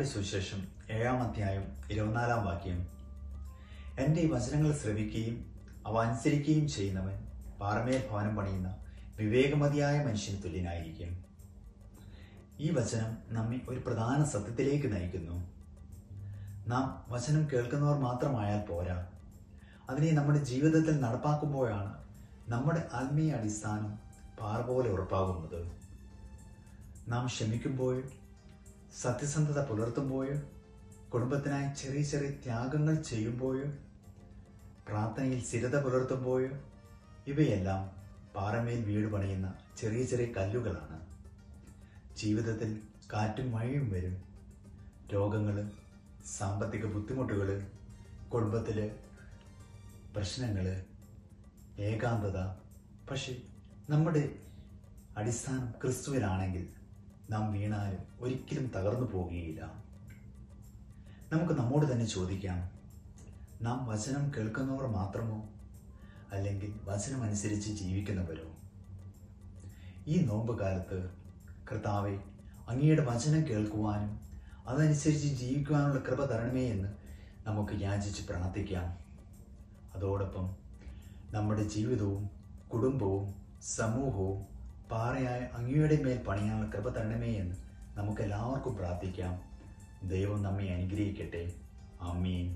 ലൂക്കായുടെ സുവിശേഷം 7-ാം അധ്യായം 24-ാം വാക്യം. എൻ്റെ ഈ വചനങ്ങൾ ശ്രവിക്കുകയും അവ അനുസരിക്കുകയും ചെയ്യുന്നവൻ പാറമേൽ ഭവനം പണിയുന്ന വിവേകമതിയായ മനുഷ്യന് തുല്യനായിരിക്കും. ഈ വചനം നമ്മെ ഒരു പ്രധാന സത്യത്തിലേക്ക് നയിക്കുന്നു. നാം വചനം കേൾക്കുന്നവർ മാത്രമായാൽ പോരാ, അതിനെ നമ്മുടെ ജീവിതത്തിൽ നടപ്പാക്കുമ്പോഴാണ് നമ്മുടെ ആത്മീയ അടിസ്ഥാനം പാറ പോലെ ഉറപ്പാകുന്നത്. നാം ക്ഷമിക്കുമ്പോഴും സത്യസന്ധത പുലർത്തുമ്പോഴും കുടുംബത്തിനായി ചെറിയ ചെറിയ ത്യാഗങ്ങൾ ചെയ്യുമ്പോഴും പ്രാർത്ഥനയിൽ സ്ഥിരത പുലർത്തുമ്പോഴും ഇവയെല്ലാം പാറമേൽ വീട് പണിയുന്ന ചെറിയ ചെറിയ കല്ലുകളാണ്. ജീവിതത്തിൽ കാറ്റും മഴയും വരും. രോഗങ്ങൾ, സാമ്പത്തിക ബുദ്ധിമുട്ടുകൾ, കുടുംബത്തിൽ പ്രശ്നങ്ങൾ, ഏകാന്തത. പക്ഷെ നമ്മുടെ അടിസ്ഥാനം ക്രിസ്തുവിലാണെങ്കിൽ നാം വീണാലും ഒരിക്കലും തകർന്നു പോകുകയില്ല. നമുക്ക് നമ്മോട് തന്നെ ചോദിക്കാം, നാം വചനം കേൾക്കുന്നവർ മാത്രമോ, അല്ലെങ്കിൽ വചനം അനുസരിച്ച് ജീവിക്കുന്നവരോ? ഈ നോമ്പ് കാലത്ത് കർത്താവേ, അങ്ങയുടെ വചനം കേൾക്കുവാനും അതനുസരിച്ച് ജീവിക്കുവാനുള്ള കൃപ തരണമേ എന്ന് നമുക്ക് യാചിച്ച് പ്രാർത്ഥിക്കാം. അതോടൊപ്പം നമ്മുടെ ജീവിതവും കുടുംബവും സമൂഹവും പാറയായ അങ്ങയുടെ മേൽ പണിയാനുള്ള കൃപ തരണമേ എന്ന് നമുക്കെല്ലാവർക്കും പ്രാർത്ഥിക്കാം. ദൈവം നമ്മെ അനുഗ്രഹിക്കട്ടെ. ആമേൻ.